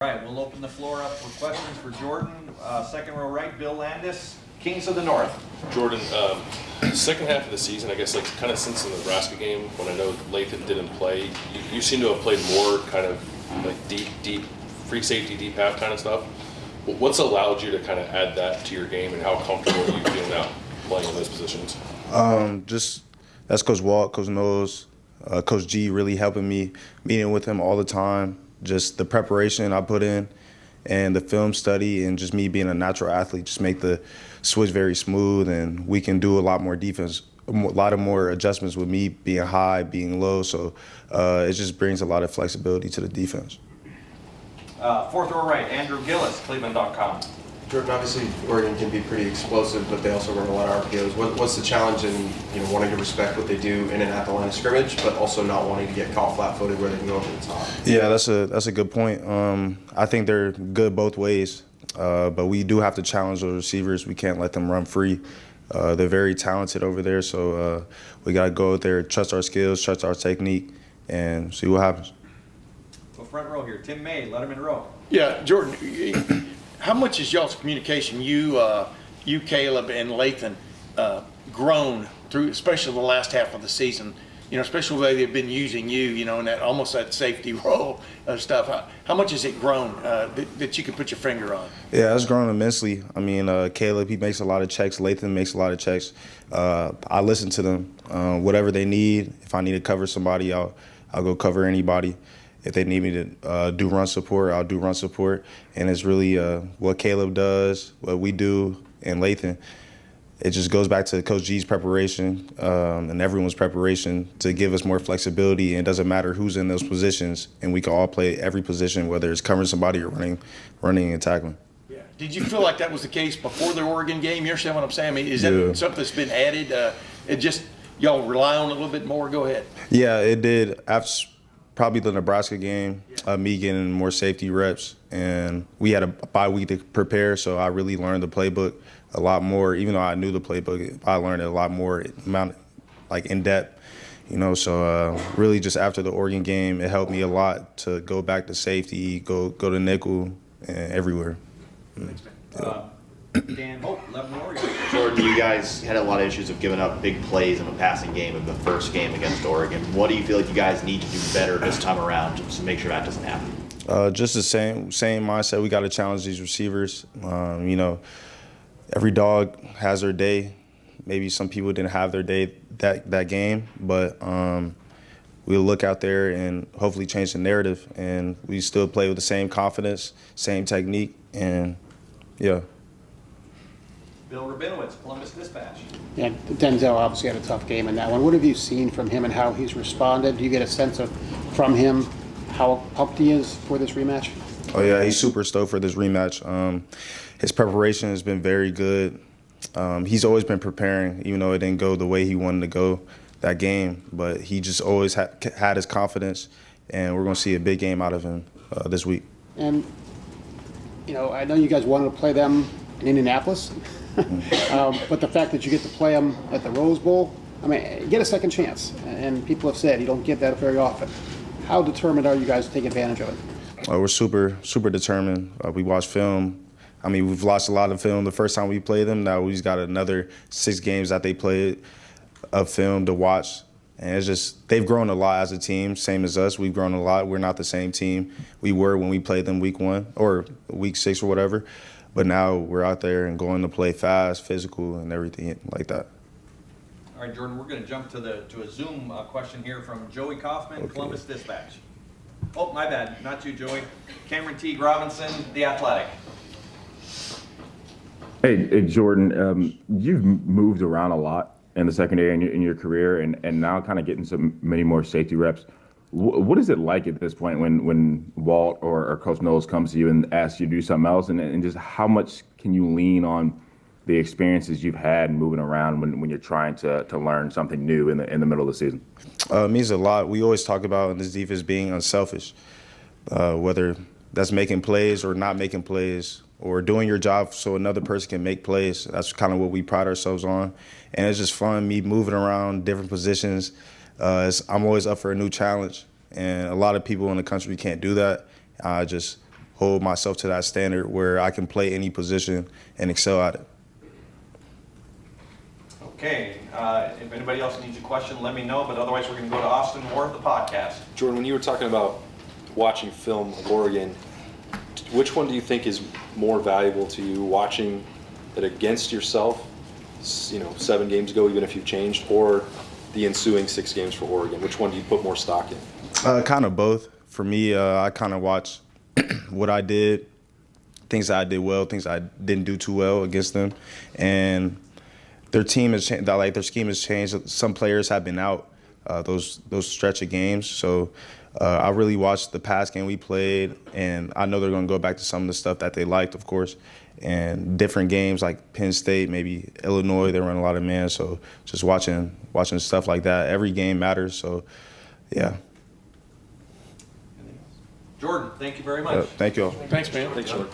All right, we'll open the floor up for questions for Jordan. Second row right, Bill Landis, Kings of the North. Jordan, second half of the season, I guess, like kind of since the Nebraska game, when I know Lathan didn't play, you seem to have played more kind of like deep, free safety, deep half kind of stuff. What's allowed you to kind of add that to your game, and how comfortable are you feeling now playing in those positions? Just that's Coach Walt, Coach Knowles, Coach G really helping me, meeting with him all the time. Just the preparation I put in and the film study and just me being a natural athlete just make the switch very smooth, and we can do a lot more defense, a lot of more adjustments with me being high, being low. So it just brings a lot of flexibility to the defense. Fourth row right, Andrew Gillis, Cleveland.com. Jordan, obviously Oregon can be pretty explosive, but they also run a lot of RPOs. What's the challenge in wanting to respect what they do in and at the line of scrimmage, but also not wanting to get caught flat-footed where they can go over the top? Yeah, that's a good point. I think they're good both ways, but we do have to challenge those receivers. We can't let them run free. They're very talented over there, so we got to go out there, trust our skills, trust our technique, and see what happens. So front row here, Tim May, Letterman Row. Yeah, Jordan, how much is y'all's communication, you Caleb, and Lathan, grown through, especially the last half of the season? Especially the way they've been using you, in that almost that safety role of stuff. How much has it grown that you can put your finger on? Yeah, it's grown immensely. I mean, Caleb, he makes a lot of checks. Lathan makes a lot of checks. I listen to them. Whatever they need, if I need to cover somebody, I'll go cover anybody. If they need me to do run support, I'll do run support. And it's really what Caleb does, what we do, and Lathan. It just goes back to Coach G's preparation and everyone's preparation to give us more flexibility. And it doesn't matter who's in those positions, and we can all play every position, whether it's covering somebody or running and tackling. Yeah. Did you feel like that was the case before the Oregon game? You understand what I'm saying? I mean, is that something that's been added? It just y'all rely on it a little bit more? Go ahead. Yeah, it did. After probably the Nebraska game, me getting more safety reps, and we had a bye week to prepare, so I really learned the playbook a lot more. Even though I knew the playbook, I learned it a lot more, in depth. So really just after the Oregon game, it helped me a lot to go back to safety, go to nickel, and everywhere. Dan Hope, Lebanon, Oregon. Jordan, you guys had a lot of issues of giving up big plays in the passing game in the first game against Oregon. What do you feel like you guys need to do better this time around to make sure that doesn't happen? Just the same mindset. We got to challenge these receivers. Every dog has their day. Maybe some people didn't have their day that game, but we'll look out there and hopefully change the narrative. And we still play with the same confidence, same technique, and yeah. Bill Rabinowitz, Columbus Dispatch. Yeah, Denzel obviously had a tough game in that one. What have you seen from him and how he's responded? Do you get a sense from him how pumped he is for this rematch? Oh yeah, he's super stoked for this rematch. His preparation has been very good. He's always been preparing, even though it didn't go the way he wanted to go that game. But he just always had his confidence, and we're going to see a big game out of him this week. And, I know you guys wanted to play them in Indianapolis, but the fact that you get to play them at the Rose Bowl, I mean, you get a second chance. And people have said you don't get that very often. How determined are you guys to take advantage of it? We're super determined. We watch film. I mean, we've watched a lot of film the first time we played them. Now we've got another 6 games that they played of film to watch. And it's just, they've grown a lot as a team, same as us. We've grown a lot. We're not the same team we were when we played them week 1 or week 6 or whatever. But now we're out there and going to play fast, physical, and everything like that. All right, Jordan, we're going to jump to a Zoom question here from Joey Kaufman, Okay. Columbus Dispatch. Oh, my bad. Not you, Joey. Cameron Teague Robinson, The Athletic. Hey, Jordan, you've moved around a lot in the secondary in your career, and now kind of getting many more safety reps. What is it like at this point when Walt or Coach Knowles comes to you and asks you to do something else, and just how much can you lean on the experiences you've had moving around when you're trying to learn something new in the middle of the season? It means a lot. We always talk about in this defense being unselfish, whether that's making plays or not making plays, or doing your job so another person can make plays. That's kind of what we pride ourselves on. And it's just fun, me moving around different positions. I'm always up for a new challenge. And a lot of people in the country can't do that. I just hold myself to that standard where I can play any position and excel at it. Okay, if anybody else needs a question, let me know, but otherwise we're going to go to Austin Moore of the podcast. Jordan, when you were talking about watching film of Oregon, which one do you think is more valuable to you, watching it against yourself, 7 games ago, even if you've changed, or the ensuing 6 games for Oregon? Which one do you put more stock in? Kind of both. For me, I kind of watch what I did, things that I did well, things I didn't do too well against them, and their team has changed. Like their scheme has changed. Some players have been out those stretch of games, so I really watched the past game we played, and I know they're going to go back to some of the stuff that they liked, of course, and different games like Penn State, maybe Illinois. They run a lot of man, so just watching stuff like that. Every game matters, so yeah. Jordan, thank you very much. Thank you all. Thanks, man. Thanks, Jordan.